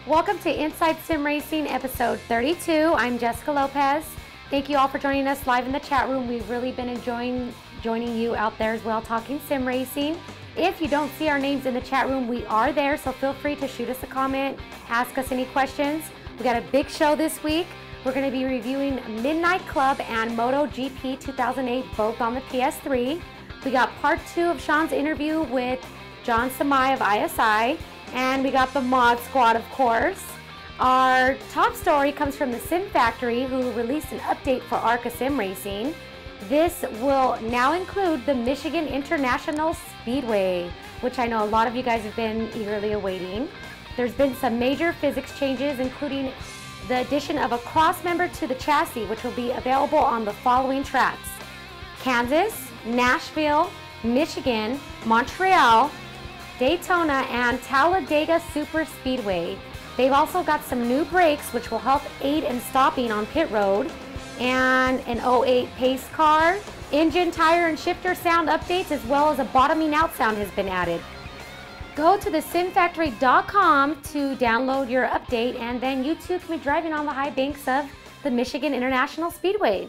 Welcome to Inside Sim Racing episode 32. I'm Jessica Lopez. Thank you all for joining us live in the chat room. We've really been enjoying joining you out there as well, talking sim racing. If you don't see our names in the chat room, we are there, so feel free to shoot us a comment, ask us any questions. We got a big show this week. We're going to be reviewing Midnight Club and Moto GP 2008, both on the PS3. We got part 2 of Sean's interview with John Samai of ISI, and we got the Mod Squad, of course. Our top story comes from the Sim Factory, who released an update for ARA Sim Racing. This will now include the Michigan International Speedway, which I know a lot of you guys have been eagerly awaiting. There's been some major physics changes, including the addition of a cross member to the chassis, which will be available on the following tracks: Kansas, Nashville, Michigan, Montreal, Daytona, and Talladega Super Speedway. They've also got some new brakes, which will help aid in stopping on pit road, and an 08 pace car. Engine, tire, and shifter sound updates, as well as a bottoming out sound has been added. Go to thesimfactory.com to download your update, and then you too can be driving on the high banks of the Michigan International Speedway.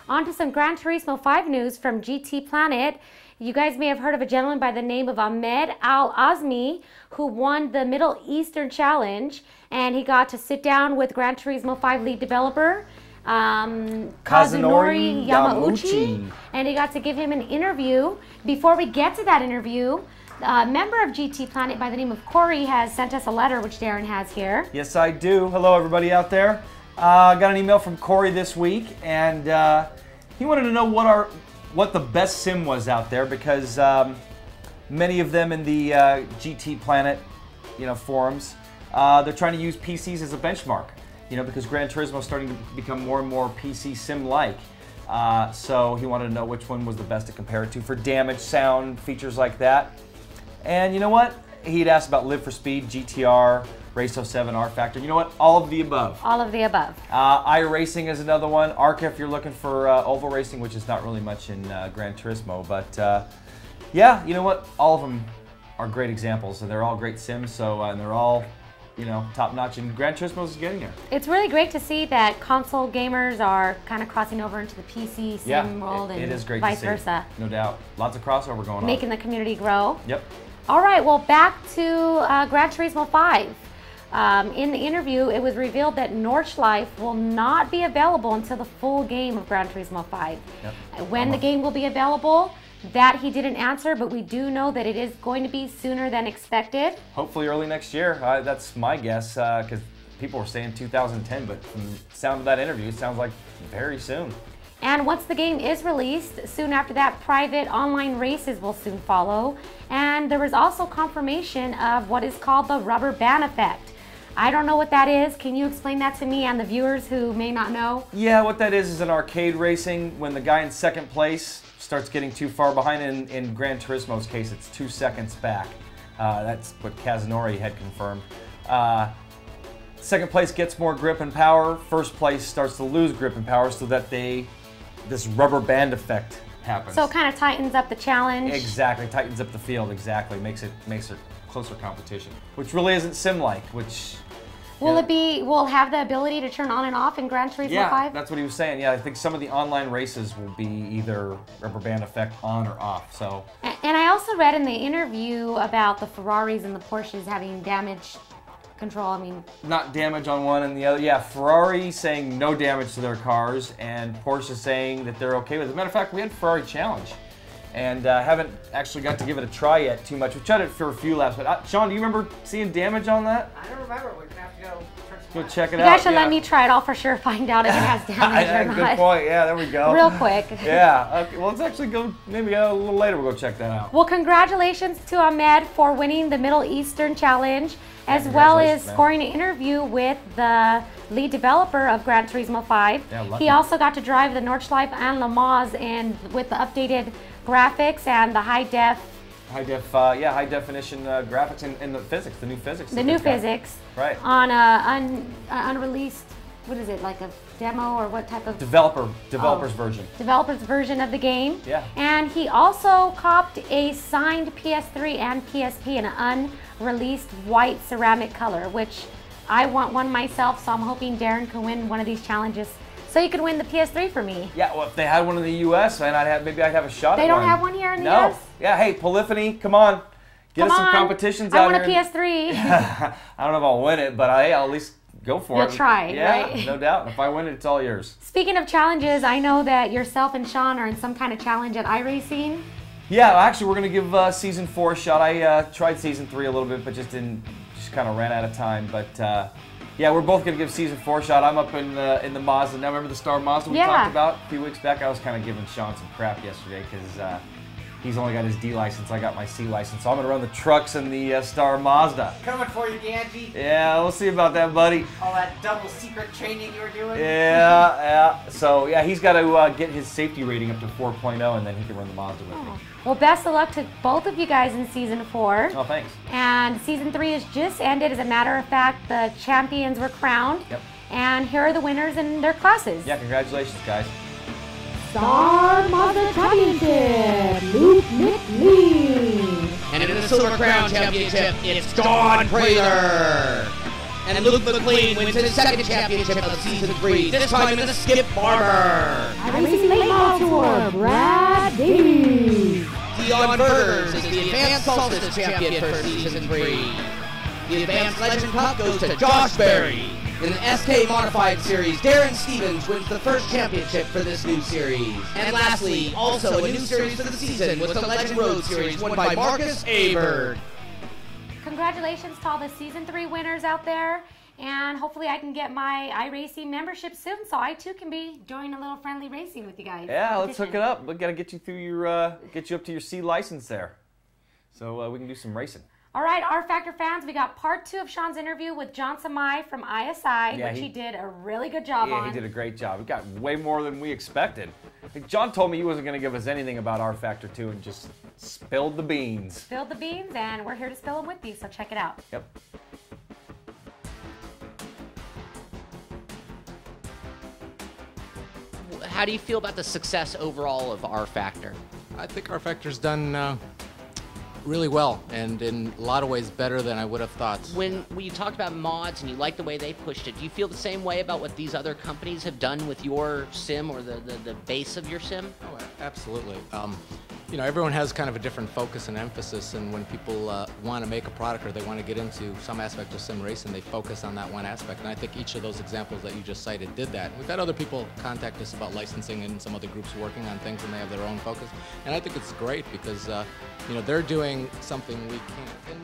On to some Gran Turismo 5 news from GT Planet. You guys may have heard of a gentleman by the name of Ahmed Al-Azmi, who won the Middle Eastern Challenge, and he got to sit down with Gran Turismo 5 lead developer Kazunori Yamauchi, and he got to give him an interview. Before we get to that interview, a member of GT Planet by the name of Corey has sent us a letter, which Darren has here. Yes, I do. Hello, everybody out there. Got an email from Corey this week, and he wanted to know what the best sim was out there, because many of them in the GT Planet, forums, they're trying to use PCs as a benchmark, because Gran Turismo is starting to become more and more PC sim-like. So he wanted to know which one was the best to compare it to for damage, sound, features like that. And you know what? He'd asked about Live for Speed, GTR, Race 07, rFactor. You know what? All of the above. All of the above. iRacing is another one. ARCA if you're looking for oval racing, which is not really much in Gran Turismo. But yeah, you know what? All of them are great examples, and they're all great sims. So and they're all, top notch. And Gran Turismo is getting there. It's really great to see that console gamers are kind of crossing over into the PC sim world, and it is great vice to see. versa. No doubt. Lots of crossover going on. Making the community grow. Yep. All right, well, back to Gran Turismo 5. In the interview, it was revealed that Nordschleife will not be available until the full game of Gran Turismo 5. Yep. When the game will be available, that he didn't answer, but we do know that it is going to be sooner than expected. Hopefully early next year. That's my guess, because people were saying 2010, but from the sound of that interview, it sounds like very soon. And once the game is released, soon after that, private online races will soon follow. And there was also confirmation of what is called the rubber band effect. I don't know what that is. Can you explain that to me and the viewers who may not know? Yeah, what that is in arcade racing, when the guy in second place starts getting too far behind. In Gran Turismo's case, it's 2 seconds back. That's what Kazunori had confirmed. Second place gets more grip and power. First place starts to lose grip and power, so that this rubber band effect happens. So it kind of tightens up the challenge. Exactly, tightens up the field. Exactly, makes it closer competition, which really isn't sim-like. Which will have the ability to turn on and off in Gran Turismo 5? Yeah, that's what he was saying. Yeah, I think some of the online races will be either rubber band effect on or off. So. And I also read in the interview about the Ferraris and the Porsches having damage control. I mean, not damage on one and the other. Yeah, Ferrari saying no damage to their cars, and Porsche saying that they're okay with it. As a matter of fact, we had Ferrari Challenge, and haven't actually got to give it a try yet too much. We tried it for a few laps, but Sean, do you remember seeing damage on that? I don't remember. We're gonna have to go check it out. You guys should let me try it. I'll for sure find out if it has damage or not. Good point. Yeah, there we go. Real quick. Yeah. Okay, well, let's actually go. Maybe a little later we'll go check that out. Well, congratulations to Ahmed for winning the Middle Eastern Challenge, as well as scoring an interview with the lead developer of Gran Turismo 5. Yeah, he also got to drive the Nordschleife and Le Mans, and with the updated graphics and the high definition graphics and the physics, the new physics. The new physics. Right. On a unreleased, what is it, like a demo or what type of? Developer's version. Developer's version of the game. Yeah. And he also copped a signed PS3 and PSP in an unreleased white ceramic color, which I want one myself, so I'm hoping Darren can win one of these challenges. So you could win the PS3 for me. Yeah, well, if they had one in the U.S., man, maybe I'd have a shot at one. They don't have one here in the U.S.? Yeah, hey, Polyphony, come on. Get us some competitions out here. I want a PS3. I don't know if I'll win it, but hey, I'll at least go for it. You'll try, right? Yeah, no doubt. If I win it, it's all yours. Speaking of challenges, I know that yourself and Sean are in some kind of challenge at iRacing. Yeah, actually, we're going to give Season 4 a shot. I tried Season 3 a little bit, but just kind of ran out of time. But yeah, we're both going to give Season 4 a shot. I'm up in the Mazda. Now, remember the Star Mazda we talked about a few weeks back? I was kind of giving Sean some crap yesterday because he's only got his D license. I got my C license. So I'm going to run the trucks in the Star Mazda. Coming for you, Ganji. Yeah, we'll see about that, buddy. All that double secret training you were doing. Yeah. So, yeah, he's got to get his safety rating up to 4.0, and then he can run the Mazda with me. Well, best of luck to both of you guys in Season 4. Oh, thanks. And Season 3 has just ended. As a matter of fact, the champions were crowned. Yep. And here are the winners in their classes. Yeah, congratulations, guys. Star Mazda Championship, Luke McLean. And in the Silver Crown Championship, it's Don Prather. And Luke McLean wins his second championship of Season 3, this time in the Skip Barber. iRacing Late Model Tour, Brad Davies. Dion Bergers is the Advanced Solstice Champion for Season 3. The Advanced Legend Cup goes to Josh Berry. In the SK Modified Series, Darren Stevens wins the first championship for this new series. And lastly, also a new series for the season was the Legend Road Series won by Marcus Aberg. Congratulations to all the Season 3 winners out there. And hopefully I can get my iRacing membership soon so I too can be joining a little friendly racing with you guys. Yeah, let's hook it up. We got to get you through your, get you up to your C license there. So we can do some racing. All right, rFactor fans, we got part 2 of Sean's interview with John Samai from ISI, which he did a really good job on. Yeah, he did a great job. We got way more than we expected. John told me he wasn't going to give us anything about rFactor 2 and just spilled the beans. Spilled the beans, and we're here to spill them with you, so check it out. Yep. How do you feel about the success overall of rFactor? I think rFactor's done really well, and in a lot of ways better than I would have thought. When you talked about mods and you like the way they pushed it, do you feel the same way about what these other companies have done with your sim or the base of your sim? Oh, absolutely. You know, everyone has kind of a different focus and emphasis, and when people want to make a product or they want to get into some aspect of sim racing, they focus on that one aspect, and I think each of those examples that you just cited did that. We've had other people contact us about licensing and some other groups working on things, and they have their own focus, and I think it's great because you know, they're doing something we can't.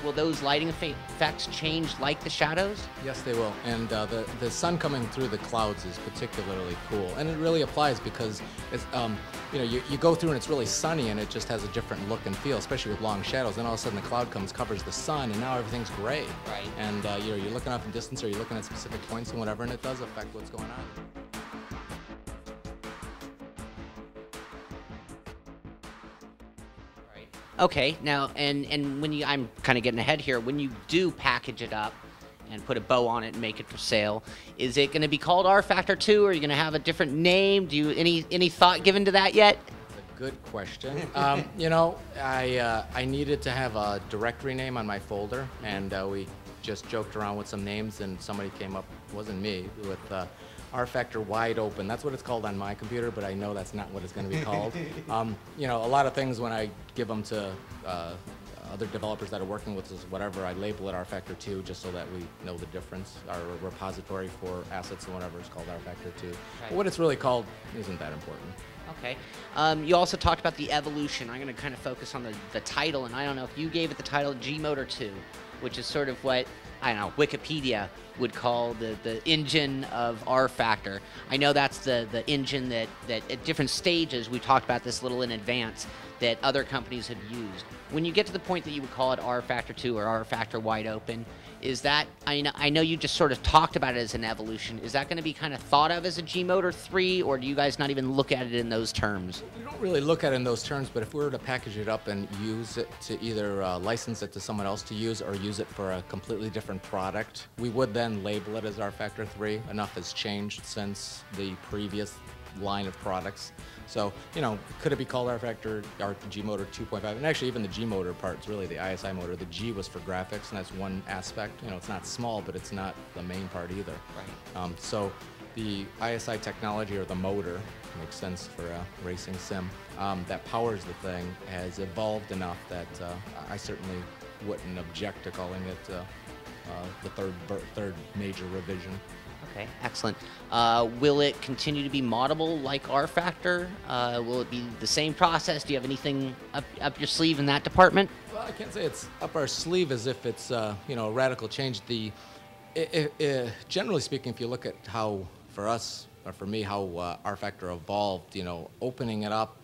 Will those lighting effects change like the shadows? Yes, they will. And the sun coming through the clouds is particularly cool. And it really applies because it's, you know, you go through and it's really sunny and it just has a different look and feel, especially with long shadows. Then all of a sudden the cloud comes, covers the sun, and now everything's gray. Right. And you know, you're looking off in distance or you're looking at specific points and whatever, and it does affect what's going on. Okay, now, and when you, I'm kind of getting ahead here, when you do package it up and put a bow on it and make it for sale, is it going to be called rFactor 2, or are you going to have a different name? Do you, any thought given to that yet? That's a good question. You know, I needed to have a directory name on my folder, and we just joked around with some names, and somebody came up, it wasn't me, with rFactor Wide Open. That's what it's called on my computer, but I know that's not what it's going to be called. You know, a lot of things when I give them to other developers that are working with us, whatever, I label it rFactor 2 just so that we know the difference. Our repository for assets and whatever is called rFactor 2. Right. But what it's really called isn't that important. Okay. You also talked about the evolution. I'm going to kind of focus on the title, and I don't know if you gave it the title G-Motor 2, which is sort of what, I don't know, Wikipedia would call the engine of rFactor. I know that's the engine that at different stages, we talked about this a little in advance, that other companies have used. When you get to the point that you would call it rFactor 2 or rFactor Wide Open, is that, I know you just sort of talked about it as an evolution, is that going to be kind of thought of as a G-Motor 3, or do you guys not even look at it in those terms? We don't really look at it in those terms, but if we were to package it up and use it to either license it to someone else to use or use it for a completely different product, we would then label it as rFactor 3. Enough has changed since the previous line of products. So, you know, could it be called rFactor or G Motor 2.5? And actually, even the G Motor part's really the ISI motor. The G was for graphics, and that's one aspect. You know, it's not small, but it's not the main part either. Right. So the ISI technology, or the motor, makes sense for a racing sim, that powers the thing has evolved enough that I certainly wouldn't object to calling it the third major revision. Okay, excellent. Will it continue to be moddable like rFactor? Will it be the same process? Do you have anything up your sleeve in that department? Well, I can't say it's up our sleeve as if it's you know, a radical change. Generally speaking, if you look at how, for us, or for me, how rFactor evolved, you know, opening it up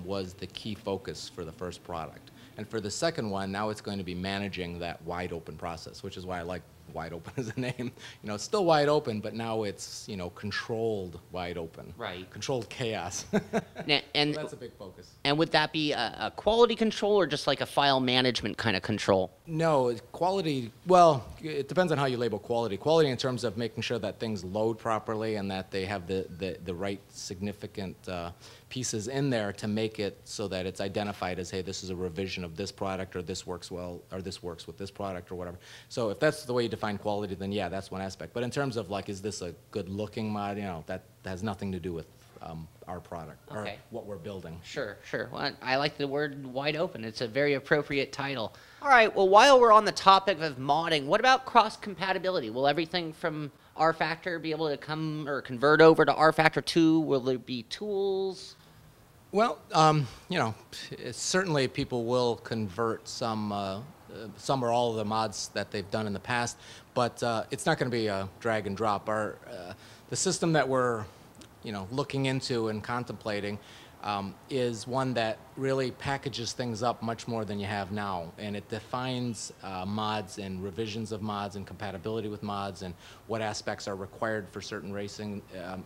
was the key focus for the first product. And for the second one, now it's going to be managing that wide open process, which is why I like wide open as a name. You know, it's still wide open, but now it's, you know, controlled wide open. Right. Controlled chaos. And So that's a big focus. And would that be a quality control or just like a file management kind of control? No, quality, well, it depends on how you label quality. Quality in terms of making sure that things load properly and that they have the right significant pieces in there to make it so that it's identified as, hey, this is a revision of this product, or this works well, or this works with this product, or whatever. So if that's the way you define quality, then yeah, that's one aspect. But in terms of like, is this a good looking mod, you know, that has nothing to do with our product, or Okay. what we're building. Sure, sure. Well, I like the word wide open. It's a very appropriate title. All right, well, while we're on the topic of modding, what about cross-compatibility? Will everything from rFactor be able to come or convert over to rFactor 2? Will there be tools? Well, you know, certainly people will convert some or all of the mods that they've done in the past, but it's not going to be a drag and drop. The system that we're, you know, looking into and contemplating is one that really packages things up much more than you have now, and it defines mods and revisions of mods and compatibility with mods and what aspects are required for certain racing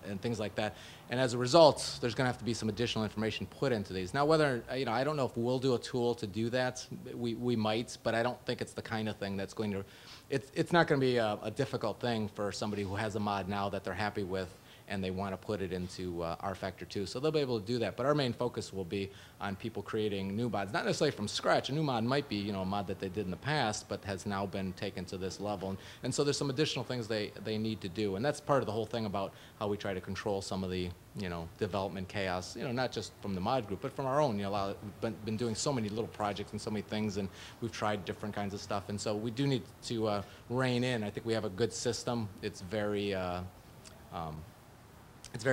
and things like that. And as a result, there's going to have to be some additional information put into these. Now, whether, you know, I don't know if we'll do a tool to do that. We might, but I don't think it's the kind of thing that's going to. It's not going to be a difficult thing for somebody who has a mod now that they're happy with, and they want to put it into rFactor 2. So they'll be able to do that. But our main focus will be on people creating new mods, not necessarily from scratch. A new mod might be, you know, a mod that they did in the past, but has now been taken to this level. And so there's some additional things they need to do. And that's part of the whole thing about how we try to control some of the, you know, development chaos, you know, not just from the mod group, but from our own. You know, we've been doing so many little projects and so many things, and we've tried different kinds of stuff. And so we do need to rein in. I think we have a good system. It's very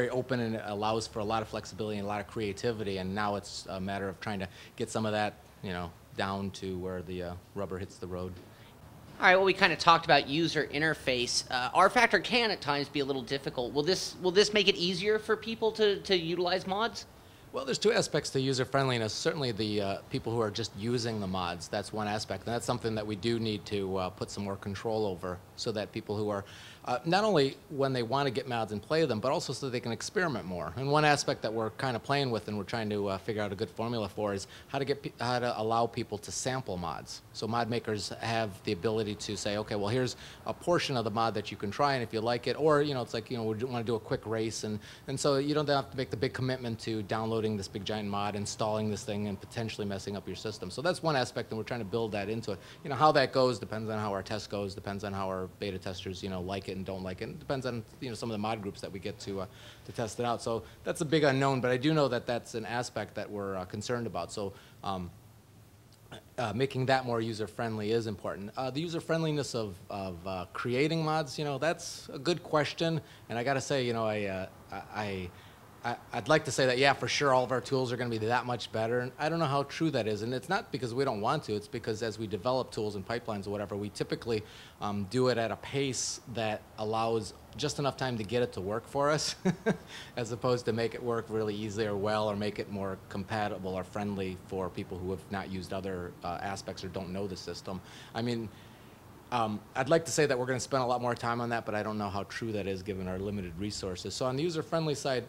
open, and it allows for a lot of flexibility and a lot of creativity, and now it's a matter of trying to get some of that, you know, down to where the rubber hits the road. All right, well, we kind of talked about user interface. rFactor can at times be a little difficult. Will this make it easier for people to utilize mods? Well, there's two aspects to user friendliness. Certainly the people who are just using the mods, that's one aspect, and that's something that we do need to put some more control over, so that people who are not only when they want to get mods and play them, but also so they can experiment more. And one aspect that we're kind of playing with and we're trying to figure out a good formula for is how to allow people to sample mods. So mod makers have the ability to say, okay, well, here's a portion of the mod that you can try, and if you like it, or, you know, it's like, you know, we want to do a quick race, and so you don't have to make the big commitment to downloading this big giant mod, installing this thing, and potentially messing up your system. So that's one aspect, and we're trying to build that into it. You know, how that goes depends on how our test goes, depends on how our beta testers, you know, like it and don't like it. It depends on, you know, some of the mod groups that we get to test it out. So that's a big unknown, but I do know that that's an aspect that we're concerned about. So making that more user-friendly is important. The user-friendliness of creating mods, you know, that's a good question. And I got to say, you know, I'd like to say that, yeah, for sure, all of our tools are going to be that much better. And I don't know how true that is. And it's not because we don't want to. It's because as we develop tools and pipelines or whatever, we typically do it at a pace that allows just enough time to get it to work for us, as opposed to make it work really easily or well, or make it more compatible or friendly for people who have not used other aspects or don't know the system. I mean, I'd like to say that we're going to spend a lot more time on that, but I don't know how true that is given our limited resources. So on the user-friendly side,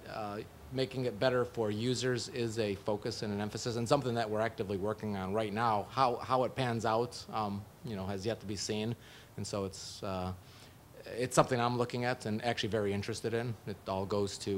making it better for users is a focus and an emphasis, and something that we're actively working on right now. How it pans out, you know, has yet to be seen, and so it's it's something I'm looking at and actually very interested in. It all goes to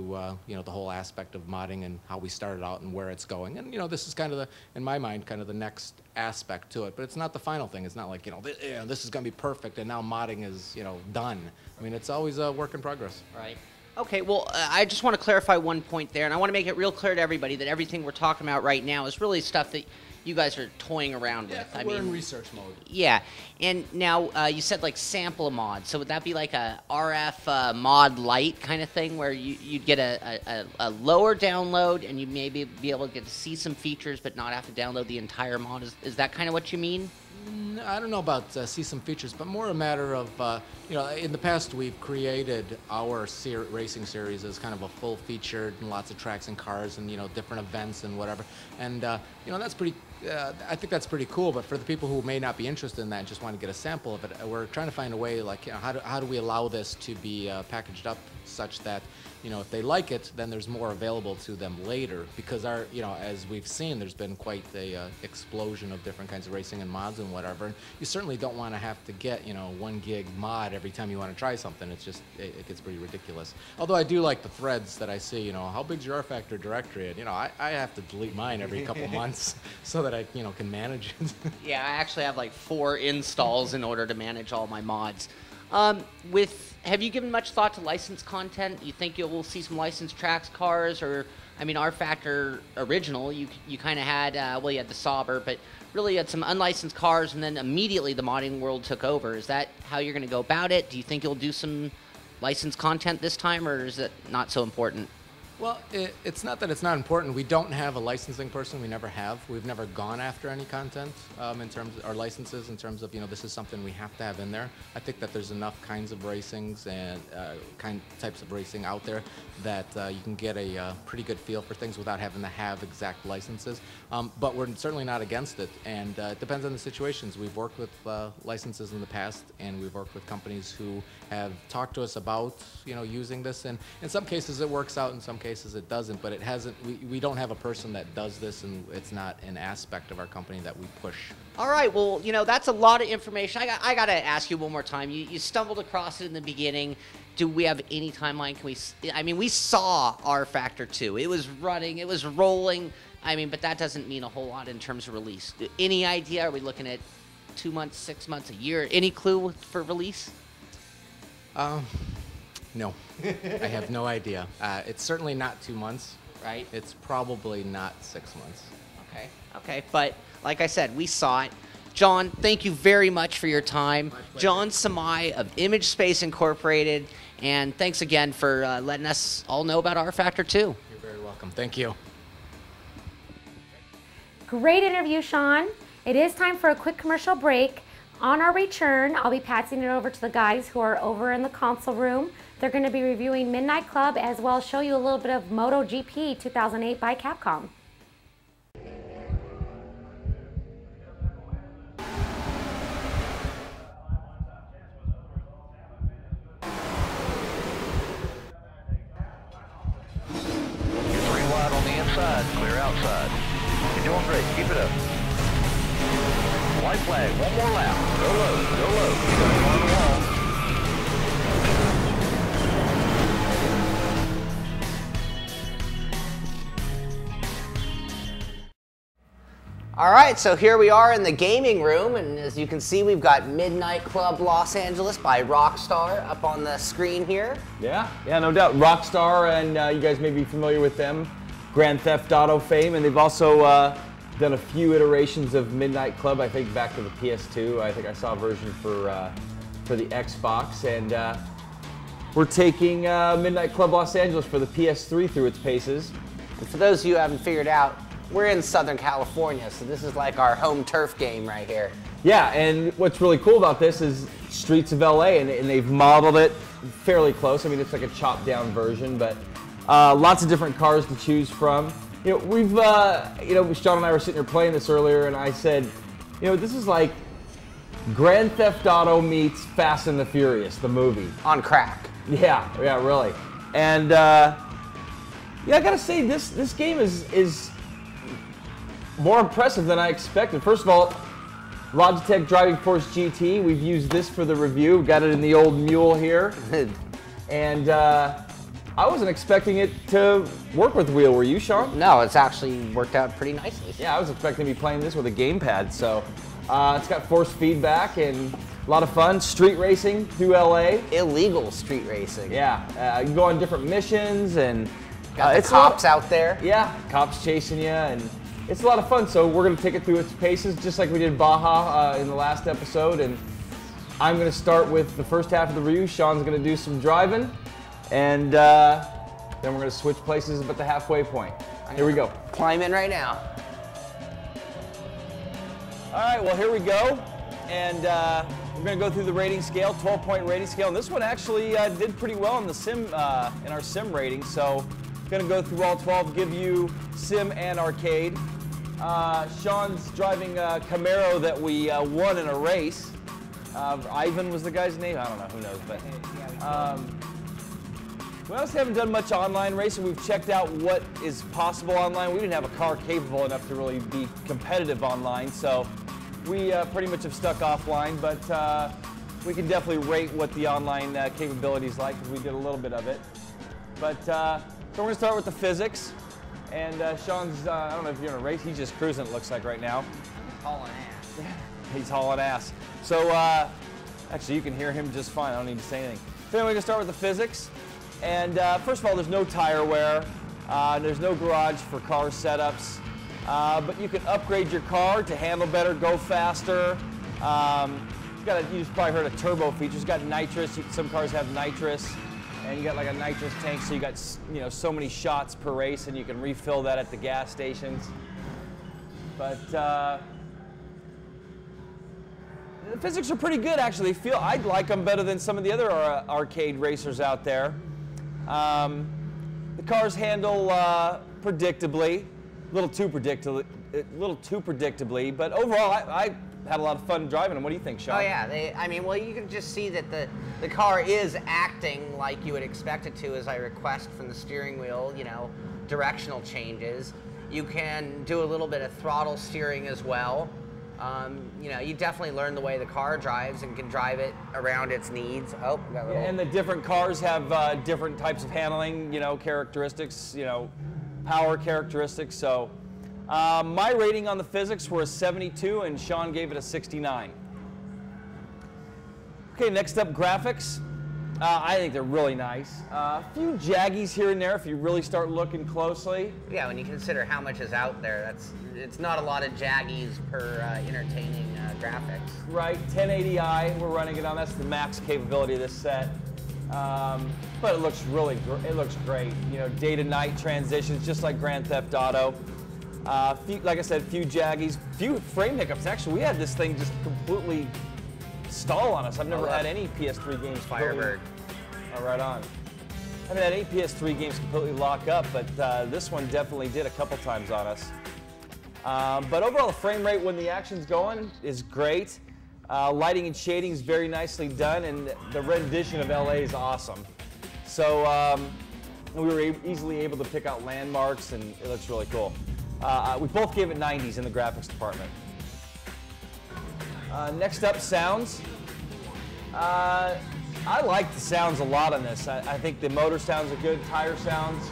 you know, the whole aspect of modding and how we started out and where it's going. And you know, this is kind of the, in my mind, kind of the next aspect to it. But it's not the final thing. It's not like, you know, this is going to be perfect and now modding is, you know, done. I mean, it's always a work in progress. Right. Okay, well, I just want to clarify one point there, and I want to make it real clear to everybody that everything we're talking about right now is really stuff that you guys are toying around with. I mean, in research mode. Yeah, and now you said like sample a mod, so would that be like a RF mod light kind of thing where you'd get a lower download and you maybe be able to get to see some features but not have to download the entire mod? Is that kind of what you mean? I don't know about see some features, but more a matter of, you know, in the past we've created our racing series as kind of a full-featured and lots of tracks and cars and, you know, different events and whatever. And, you know, that's pretty, I think that's pretty cool, but for the people who may not be interested in that and just want to get a sample of it, we're trying to find a way, like, you know, how do we allow this to be packaged up such that, you know, if they like it, then there's more available to them later. Because our, you know, as we've seen, there's been quite a explosion of different kinds of racing and mods and whatever. And you certainly don't want to have to get, you know, 1 gig mod every time you want to try something. It's just, it gets pretty ridiculous. Although I do like the threads that I see, you know, how big's your rFactor directory? And, you know, I have to delete mine every couple months so that I, you know, can manage it. Yeah, I actually have like 4 installs in order to manage all my mods. Have you given much thought to licensed content? You think we'll see some licensed tracks, cars, or, I mean, rFactor original, you kind of had, well, you had the Sauber, but really you had some unlicensed cars, and then immediately the modding world took over. Is that how you're going to go about it? Do you think you'll do some licensed content this time, or is it not so important? Well, it's not that it's not important. We don't have a licensing person. We never have. We've never gone after any content in terms of our licenses, in terms of, you know, this is something we have to have in there. I think that there's enough kinds of racings and types of racing out there that you can get a pretty good feel for things without having to have exact licenses. But we're certainly not against it, and it depends on the situations. We've worked with licenses in the past, and we've worked with companies who have talked to us about, you know, using this, and in some cases it works out, in some cases it doesn't, but it hasn't, we don't have a person that does this, and it's not an aspect of our company that we push. All right, well, you know, that's a lot of information. I got to ask you one more time. You stumbled across it in the beginning. Do we have any timeline? Can we, I mean, we saw rFactor 2. It was running, it was rolling. I mean, but that doesn't mean a whole lot in terms of release. Any idea? Are we looking at 2 months, 6 months, a year? Any clue for release? No, I have no idea. It's certainly not 2 months. Right. It's probably not 6 months. Okay. Okay. But like I said, we saw it. John, thank you very much for your time. John Samai of Image Space Incorporated. And thanks again for letting us all know about rFactor 2. You're very welcome. Thank you. Great interview, Sean. It is time for a quick commercial break. On our return, I'll be passing it over to the guys who are over in the console room. They're going to be reviewing Midnight Club, as well as show you a little bit of Moto GP 2008 by Capcom. You're 3 wide on the inside, clear outside. You're doing great, keep it up. White flag, 1 more lap. Go low, go low. You're going on the wall. All right, so here we are in the gaming room, and as you can see, we've got Midnight Club Los Angeles by Rockstar up on the screen here. Yeah, no doubt. Rockstar, and you guys may be familiar with them, Grand Theft Auto fame, and they've also done a few iterations of Midnight Club, I think back to the PS2. I think I saw a version for the Xbox, and we're taking Midnight Club Los Angeles for the PS3 through its paces. And for those of you who haven't figured out, we're in Southern California, so this is like our home turf game right here. Yeah, and what's really cool about this is Streets of LA, and they've modeled it fairly close. I mean, it's like a chopped down version, but lots of different cars to choose from. You know, we've, you know, Sean and I were sitting here playing this earlier, and I said, you know, this is like Grand Theft Auto meets Fast and the Furious, the movie. On crack. Yeah, really. And yeah, I gotta say, this game is more impressive than I expected. First of all, Logitech Driving Force GT. We've used this for the review. Got it in the old mule here. And I wasn't expecting it to work with wheel, were you, Sean? No, it's actually worked out pretty nicely. Yeah, I was expecting to be playing this with a gamepad. So it's got force feedback and a lot of fun. Street racing through LA. Illegal street racing. Yeah, you go on different missions and Got the it's cops out there. Yeah, cops chasing you, and it's a lot of fun. So we're gonna take it through its paces, just like we did Baja in the last episode. And I'm gonna start with the first half of the review. Sean's gonna do some driving, and then we're gonna switch places about the halfway point. Here we go. Climb in right now. All right, well, here we go. And we're going to go through the rating scale, 12-point rating scale. And this one actually did pretty well in the sim, in our sim rating. So going to go through all 12, give you sim and arcade. Sean's driving a Camaro that we won in a race. Ivan was the guy's name. I don't know, who knows. But we also haven't done much online racing. We've checked out what is possible online. We didn't have a car capable enough to really be competitive online. So we pretty much have stuck offline, but we can definitely rate what the online capability is like, because we did a little bit of it. But so we're going to start with the physics. And Sean's, I don't know if you're in a race, he's just cruising, it looks like right now. He's hauling ass. He's hauling ass. So actually, you can hear him just fine. I don't need to say anything. So anyway, we're going to start with the physics. And first of all, there's no tire wear. There's no garage for car setups. But you can upgrade your car to handle better, go faster. You just probably heard of turbo features. Got nitrous. Some cars have nitrous, and you got like a nitrous tank, so you got so many shots per race, and you can refill that at the gas stations. But the physics are pretty good, actually. I like them better than some of the other arcade racers out there. The cars handle predictably. A little too predictably, but overall, I had a lot of fun driving them. What do you think, Sean? Oh yeah, well, you can just see that the car is acting like you would expect it to, as I request from the steering wheel. Directional changes. You can do a little bit of throttle steering as well. You definitely learn the way the car drives and can drive it around its needs. Oh, we got a little... And the different cars have different types of handling, characteristics, power characteristics. So my rating on the physics were a 72, and Sean gave it a 69. Okay, next up, graphics. I think they're really nice. A few jaggies here and there if you really start looking closely. Yeah, when you consider how much is out there, it's not a lot of jaggies per entertaining graphics. Right, 1080i we're running it on. That's the max capability of this set. But it looks great. Day to night transitions, just like Grand Theft Auto. Like I said, few jaggies, few frame hiccups. Actually, we had this thing just completely stall on us. I've never had any PS3 games. Firebird. Oh, right on. I haven't had any PS3 games completely lock up, but this one definitely did a couple times on us. But overall, the frame rate when the action's going is great. Lighting and shading is very nicely done, and the rendition of LA is awesome. So we were easily able to pick out landmarks, and it looks really cool. We both gave it 90s in the graphics department. Next up, sounds. I like the sounds a lot on this. I think the motor sounds are good, tire sounds.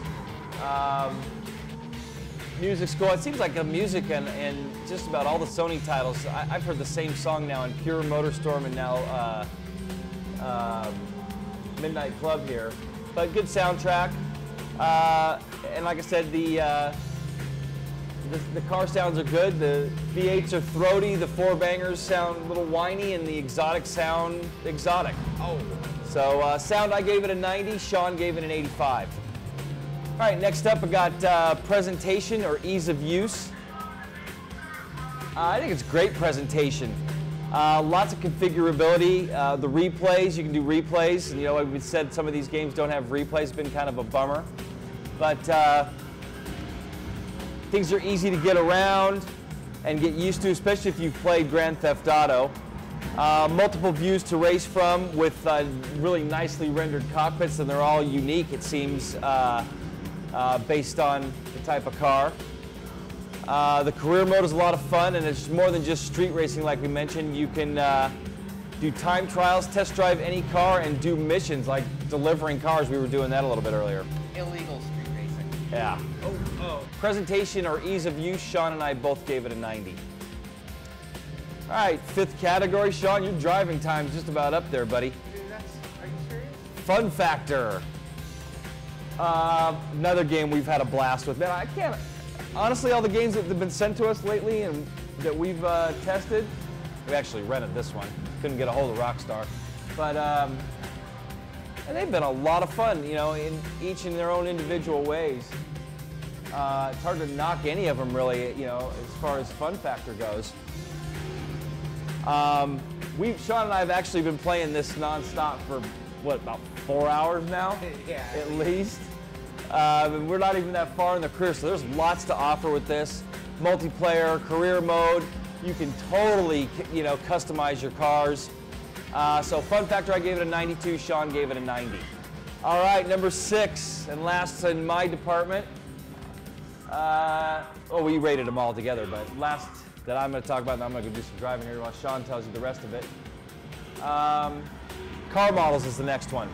Music's cool. It seems like the music and just about all the Sony titles, I've heard the same song now in Pure Motorstorm and now Midnight Club here. But good soundtrack. And like I said, the car sounds are good. The V8s are throaty. The four bangers sound a little whiny, and the exotic sound exotic. Oh. So sound, I gave it a 90. Sean gave it an 85. All right, next up, I got presentation or ease of use. I think it's great presentation. Lots of configurability. The replays, you can do replays. And, like we said, some of these games don't have replays. It's been kind of a bummer. But things are easy to get around and get used to, especially if you've played Grand Theft Auto. Multiple views to race from with really nicely rendered cockpits, and they're all unique, it seems, based on the type of car. The career mode is a lot of fun, and it's more than just street racing like we mentioned. You can do time trials, test drive any car, and do missions like delivering cars. We were doing that a little bit earlier. Illegal street racing. Yeah. Oh. Presentation or ease of use, Sean and I both gave it a 90. All right, 5th category. Sean, your driving time's just about up there, buddy. Dude, are you serious? Fun factor. Another game we've had a blast with. Man, I can't, honestly, all the games that have been sent to us lately and that we've tested, we actually rented this one. Couldn't get a hold of Rockstar. But and they've been a lot of fun, you know, each in their own individual ways. It's hard to knock any of them really, you know, as far as fun factor goes. Sean and I have actually been playing this nonstop for, what, about 4 hours now? Yeah. At least. And we're not even that far in the career, so there's lots to offer with this. Multiplayer, career mode, you can totally, you know, customize your cars. So fun factor, I gave it a 92, Sean gave it a 90. All right, number 6, and last in my department. We rated them all together, but last that I'm going to talk about, and I'm going to go do some driving here while Sean tells you the rest of it. Car models is the next one.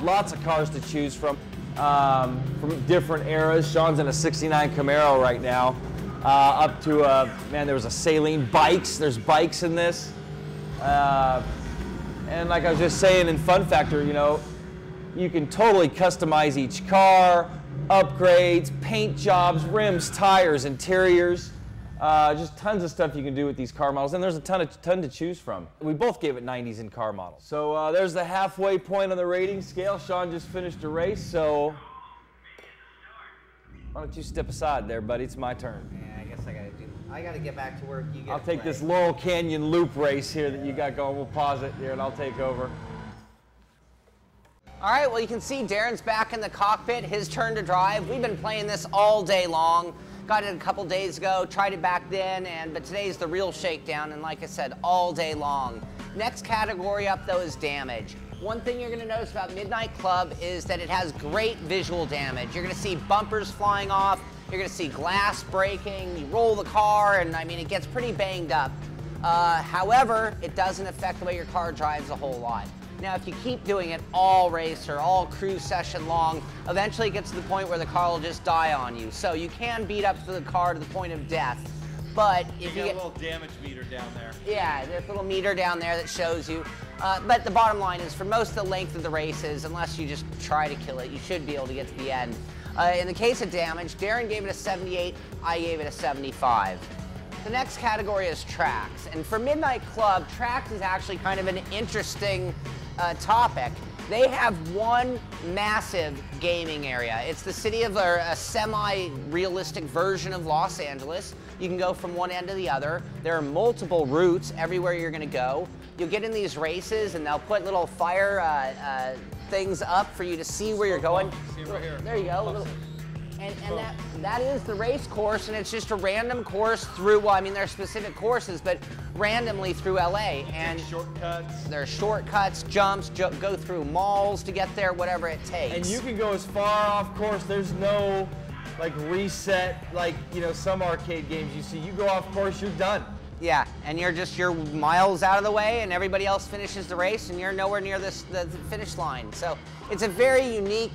Lots of cars to choose from different eras. Sean's in a 69 Camaro right now, up to, man, there was a Saline bikes. There's bikes in this. And like I was just saying in Fun Factor, you know, you can totally customize each car, upgrades, paint jobs, rims, tires, interiors. Just tons of stuff you can do with these car models, and there's a ton to choose from. We both gave it 90s in car models. So there's the halfway point on the rating scale. Sean just finished a race, so why don't you step aside there, buddy? It's my turn. Yeah, I guess I gotta get back to work. You get I'll take this Laurel Canyon loop race here that you got going. We'll pause it here, and I'll take over. All right, well, you can see Darren's back in the cockpit. His turn to drive. We've been playing this all day long. Got it a couple days ago, tried it back then, but today's the real shakedown, and like I said, all day long. Next category up, though, is damage. One thing you're gonna notice about Midnight Club is that it has great visual damage. You're gonna see bumpers flying off, you're gonna see glass breaking, you roll the car, and I mean, it gets pretty banged up. However, it doesn't affect the way your car drives a whole lot. Now, if you keep doing it all race or all cruise session long, eventually it gets to the point where the car will just die on you. So you can beat up the car to the point of death. But if you get a little damage meter down there. Yeah, there's a little meter down there that shows you. But the bottom line is, for most of the length of the races, unless you just try to kill it, you should be able to get to the end. In the case of damage, Darren gave it a 78, I gave it a 75. The next category is tracks. And for Midnight Club, tracks is actually kind of an interesting topic. They have one massive gaming area. It's the city of a semi-realistic version of Los Angeles. You can go from one end to the other. There are multiple routes everywhere you're gonna go. You'll get in these races and they'll put little fire things up for you to see where you're going. See right here. There you go. And that is the race course, and it's just a random course through, well, I mean, there are specific courses, but randomly through LA. And shortcuts. There are shortcuts, jumps, go through malls to get there, whatever it takes. And you can go as far off course. There's no like reset, like, you know, some arcade games you see. You go off course, you're done. Yeah, and you're miles out of the way, and everybody else finishes the race, and you're nowhere near the finish line. So it's a very unique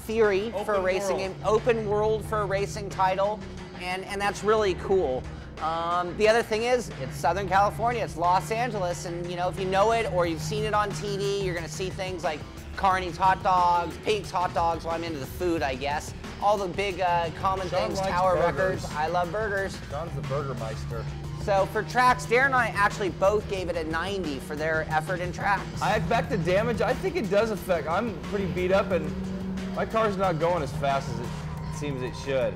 theory for a racing game, open world for a racing title, and that's really cool. The other thing is, it's Southern California, it's Los Angeles, and you know, if you know it or you've seen it on TV, you're gonna see things like Carney's hot dogs, Pete's hot dogs. Well, I'm into the food, I guess. All the big common things, Tower Records. I love burgers. John's the Burgermeister. So for tracks, Darren and I actually both gave it a 90 for their effort in tracks. Back to damage, I think it does affect. I'm pretty beat up and my car's not going as fast as it seems it should.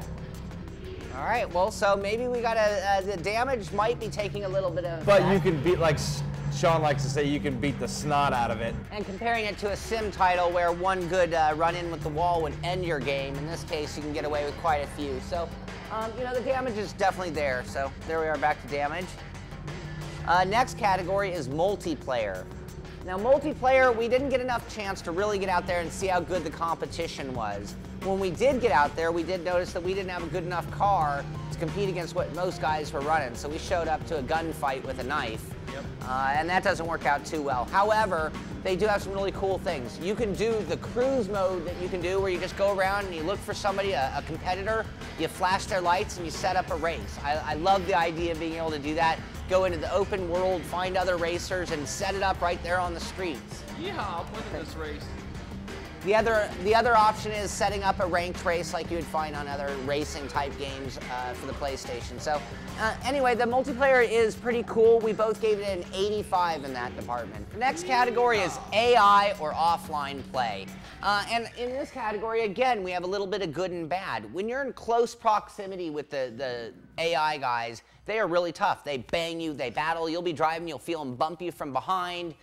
All right, well, so maybe we got the damage might be taking a little bit of But that. you can beat, like Sean likes to say, you can beat the snot out of it. And comparing it to a sim title where one good run-in with the wall would end your game, in this case, you can get away with quite a few. So, you know, the damage is definitely there. So there we are, back to damage. Next category is multiplayer. Now multiplayer, we didn't get enough chance to really get out there and see how good the competition was. When we did get out there, we did notice that we didn't have a good enough car to compete against what most guys were running. So we showed up to a gunfight with a knife. Yep. And that doesn't work out too well. However, they do have some really cool things. You can do the cruise mode that you can do where you just go around and you look for somebody, a competitor, you flash their lights and you set up a race. I love the idea of being able to do that. Go into the open world, find other racers and set it up right there on the streets. Yeah, I'll win this race. The other option is setting up a ranked race like you would find on other racing type games for the PlayStation. So anyway, the multiplayer is pretty cool. We both gave it an 85 in that department. The next category is AI or offline play. And in this category, again, we have a little bit of good and bad. When you're in close proximity with the AI guys, they are really tough. They bang you, they battle, you'll be driving, you'll feel them bump you from behind.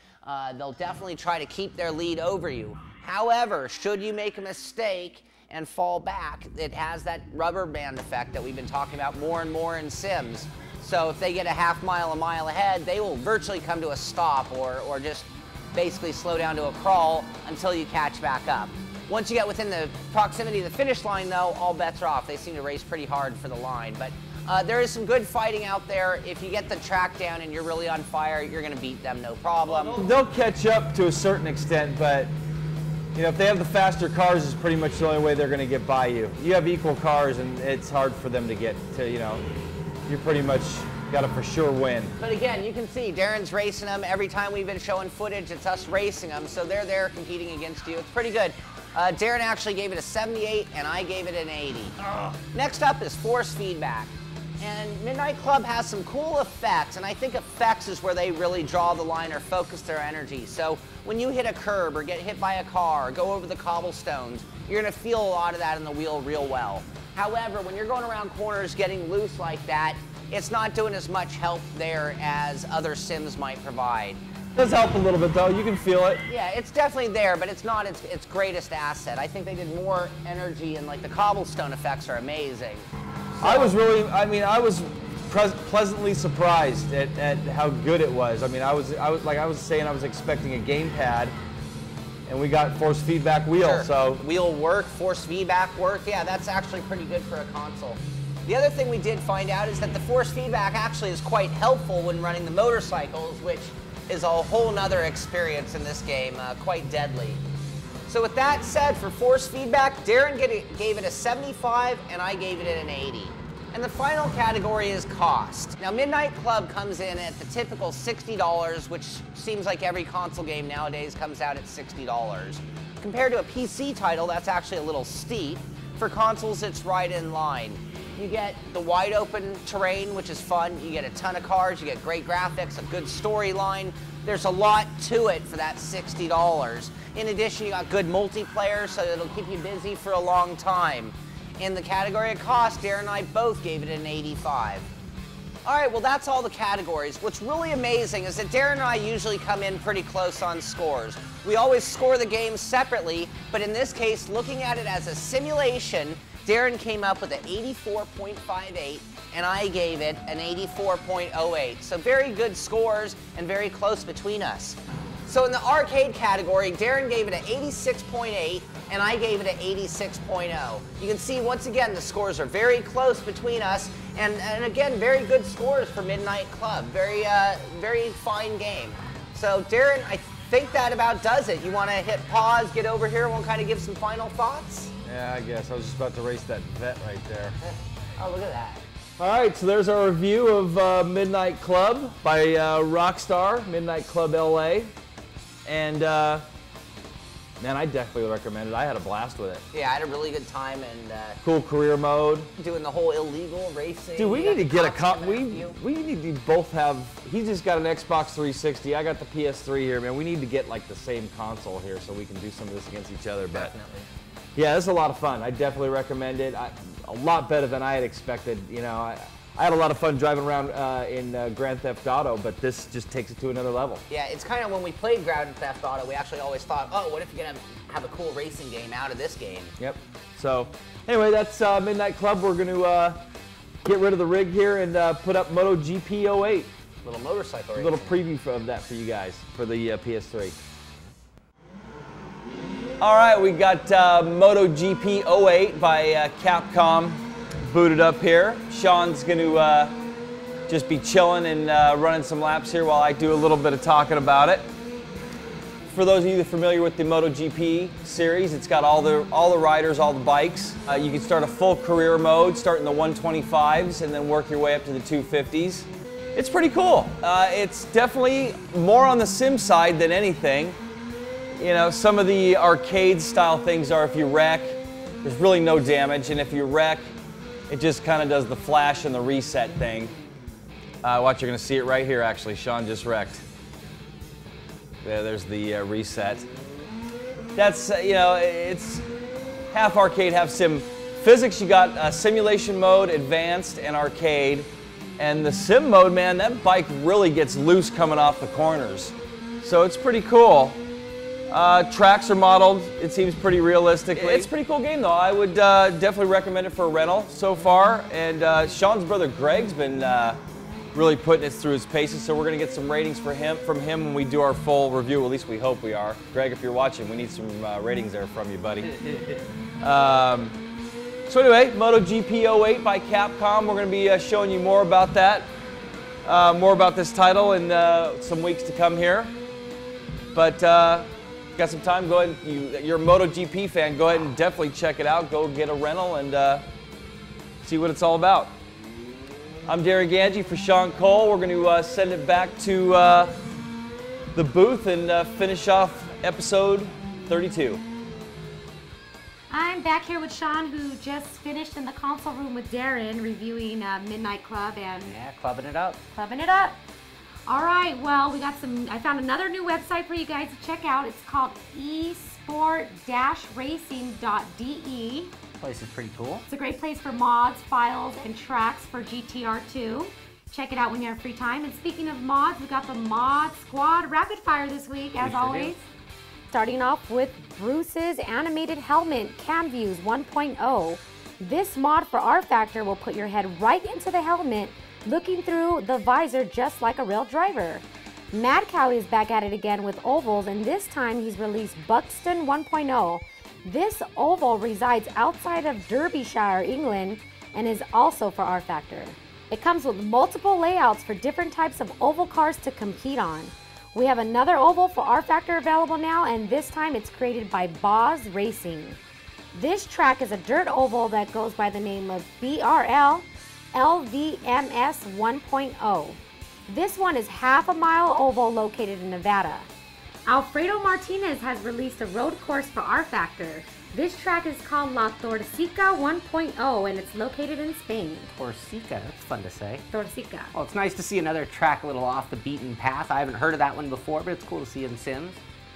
They'll definitely try to keep their lead over you. However, should you make a mistake and fall back, it has that rubber band effect that we've been talking about more and more in Sims. So if they get a half mile, a mile ahead, they will virtually come to a stop or just basically slow down to a crawl until you catch back up. Once you get within the proximity of the finish line, though, all bets are off. They seem to race pretty hard for the line. But there is some good fighting out there. If you get the track down and you're really on fire, you're going to beat them no problem. They'll catch up to a certain extent, but you know, if they have the faster cars, it's pretty much the only way they're going to get by you. You have equal cars, and it's hard for them to get to, you know, you pretty much got to for sure win. But again, you can see Darren's racing them. Every time we've been showing footage, it's us racing them, so they're there competing against you. It's pretty good. Darren actually gave it a 78, and I gave it an 80. Next up is force feedback. And Midnight Club has some cool effects, and I think effects is where they really draw the line or focus their energy. So when you hit a curb or get hit by a car or go over the cobblestones, you're going to feel a lot of that in the wheel real well. However, when you're going around corners getting loose like that, it's not doing as much help there as other Sims might provide. It does help a little bit, though. You can feel it. Yeah, it's definitely there, but it's not its greatest asset. I think they did more energy, and like the cobblestone effects are amazing. I was really, I mean, I was pleasantly surprised at how good it was. I mean, I was like I was saying, I was expecting a gamepad, and we got force feedback wheel. Sure. So wheel work, force feedback work. Yeah, that's actually pretty good for a console. The other thing we did find out is that the force feedback actually is quite helpful when running the motorcycles, which is a whole nother experience in this game, quite deadly. So with that said, for force feedback, Darren gave it a 75 and I gave it an 80. And the final category is cost. Now Midnight Club comes in at the typical $60, which seems like every console game nowadays comes out at $60. Compared to a PC title, that's actually a little steep. For consoles, it's right in line. You get the wide open terrain, which is fun. You get a ton of cars, you get great graphics, a good storyline. There's a lot to it for that $60. In addition, you got good multiplayer, so it'll keep you busy for a long time. In the category of cost, Darren and I both gave it an 85. All right, well, that's all the categories. What's really amazing is that Darren and I usually come in pretty close on scores. We always score the games separately, but in this case, looking at it as a simulation, Darren came up with an 84.58, and I gave it an 84.08. So very good scores and very close between us. So in the arcade category, Darren gave it an 86.8, and I gave it an 86.0. You can see, once again, the scores are very close between us, and again, very good scores for Midnight Club. Very, very fine game. So Darren, I think that about does it. You want to hit pause, get over here, and we'll kind of give some final thoughts? yeah, I guess I was just about to race that vet right there. Oh, look at that. All right, so there's our review of Midnight Club by Rockstar, Midnight Club LA. And man, I definitely recommend it. I had a blast with it. Yeah, I had a really good time, and Cool career mode. doing the whole illegal racing. Dude, we You need to got get a cops cop. coming after We you. need to both have. He just got an Xbox 360. I got the PS3 here, man. We need to get like the same console here so we can do some of this against each other. But Definitely. yeah, this is a lot of fun. I definitely recommend it. A lot better than I had expected. You know, I had a lot of fun driving around in Grand Theft Auto, but this just takes it to another level. Yeah, it's kind of when we played Grand Theft Auto, we actually always thought, oh, what if you can have a cool racing game out of this game? Yep. So anyway, that's Midnight Club. We're going to get rid of the rig here and put up Moto GP 08. little motorcycle A racing. little preview of that for you guys for the PS3. All right, we got Moto GP 08 by Capcom booted up here. Sean's going to just be chilling and running some laps here while I do a little bit of talking about it. For those of you that are familiar with the Moto GP series, it's got all the riders, all the bikes. You can start a full career mode, start in the 125s, and then work your way up to the 250s. It's pretty cool. It's definitely more on the sim side than anything. You know, some of the arcade style things are if you wreck, there's really no damage, and if you wreck, it just kind of does the flash and the reset thing. Watch, you're gonna see it right here actually. Sean just wrecked. There's the reset. That's, you know, it's half arcade, half sim. Physics, you got simulation mode, advanced, and arcade. And the sim mode, man, that bike really gets loose coming off the corners. So it's pretty cool. Tracks are modeled, it seems pretty realistic. It's a pretty cool game though. I would definitely recommend it for a rental so far. And Sean's brother Greg's been really putting it through his paces, so we're gonna get some ratings from him when we do our full review. At least we hope we are. Greg, if you're watching, we need some ratings there from you, buddy. So anyway, Moto GP 08 by Capcom. We're gonna be showing you more about that, more about this title in some weeks to come here. But got some time, go ahead, you're a Moto GP fan, go ahead and definitely check it out. Go get a rental and see what it's all about. I'm Darren Ganji for Sean Cole. We're going to send it back to the booth and finish off episode 32. I'm back here with Sean, who just finished in the console room with Darren reviewing Midnight Club and Yeah, clubbing it up. clubbing it up. All right, well, we got I found another new website for you guys to check out. It's called esport-racing.de. Place is pretty cool. It's a great place for mods, files, and tracks for GTR2. Check it out when you have free time. And speaking of mods, we got the Mod Squad Rapid Fire this week, as always. Starting off with Bruce's animated helmet, Cam Views 1.0. This mod for rFactor will put your head right into the helmet, looking through the visor just like a real driver. Mad Cow is back at it again with ovals, and this time he's released Buxton 1.0. This oval resides outside of Derbyshire, England, and is also for rFactor. It comes with multiple layouts for different types of oval cars to compete on. We have another oval for rFactor available now, and this time it's created by Boz Racing. This track is a dirt oval that goes by the name of BRL LVMS 1.0. This one is half a mile oval located in Nevada. Alfredo Martinez has released a road course for rFactor. This track is called La Torsica 1.0 and it's located in Spain. Torsica, that's fun to say. Torsica. Well, it's nice to see another track a little off the beaten path. I haven't heard of that one before, but it's cool to see in Sims.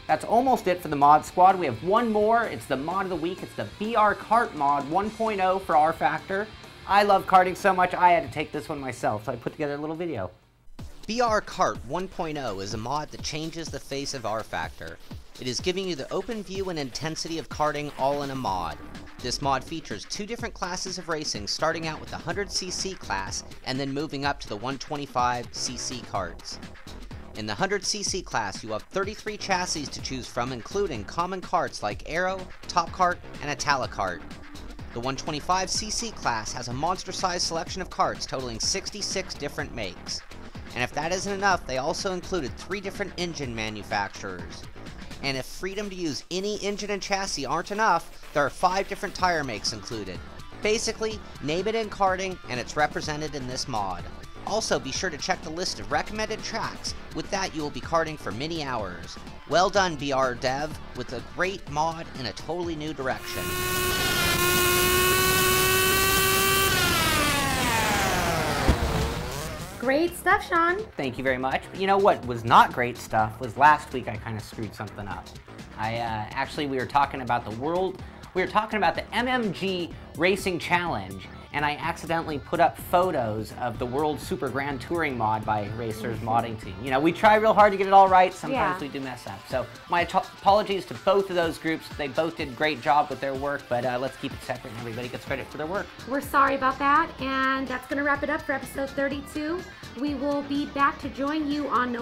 That's almost it for the mod squad. We have one more. It's the mod of the week. It's the BR Kart mod 1.0 for rFactor. I love karting so much, I had to take this one myself, so I put together a little video. BR Kart 1.0 is a mod that changes the face of rFactor. It is giving you the open view and intensity of karting all in a mod. This mod features two different classes of racing, starting out with the 100cc class and then moving up to the 125cc karts. In the 100cc class, you have 33 chassis to choose from, including common karts like Aero, Top Kart, and Italokart. The 125cc class has a monster-sized selection of karts totaling 66 different makes. And if that isn't enough, they also included 3 different engine manufacturers. And if freedom to use any engine and chassis aren't enough, there are 5 different tire makes included. Basically, name it in karting, and it's represented in this mod. Also, be sure to check the list of recommended tracks. With that, you will be karting for many hours. Well done, BR Dev, with a great mod in a totally new direction. Great stuff, Sean. Thank you very much. But you know what was not great stuff was last week I kind of screwed something up. We were talking about the MMG Racing Challenge, and I accidentally put up photos of the World Super Grand Touring mod by Racer's modding team. You know, we try real hard to get it all right. Sometimes we do mess up. So my apologies to both of those groups. They both did a great job with their work, but let's keep it separate and everybody gets credit for their work. We're sorry about that, and that's going to wrap it up for episode 32. We will be back to join you on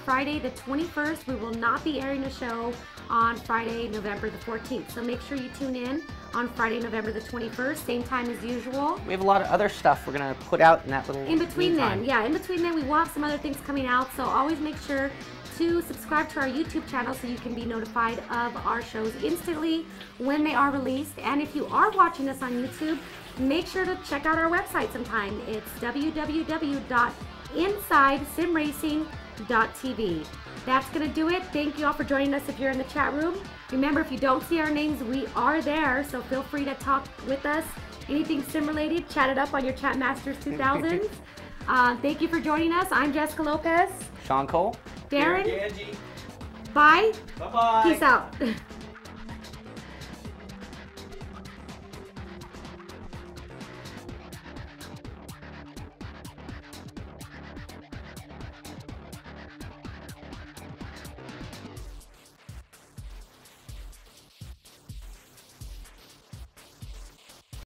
Friday the 21st. We will not be airing a show on Friday, November the 14th. So make sure you tune in on Friday, November the 21st, same time as usual. We have a lot of other stuff we're going to put out in that little in between meantime. then. Yeah, in between then we will have some other things coming out. So always make sure to subscribe to our YouTube channel so you can be notified of our shows instantly when they are released. And if you are watching us on YouTube, make sure to check out our website sometime. It's www.insidesimracing.tv. That's going to do it. Thank you all for joining us if you're in the chat room. Remember, if you don't see our names, we are there, so feel free to talk with us. Anything sim related, chat it up on your Chat Masters 2000s. Thank you for joining us. I'm Jessica Lopez. Sean Cole. Darren. Bye. Bye-bye. Peace out.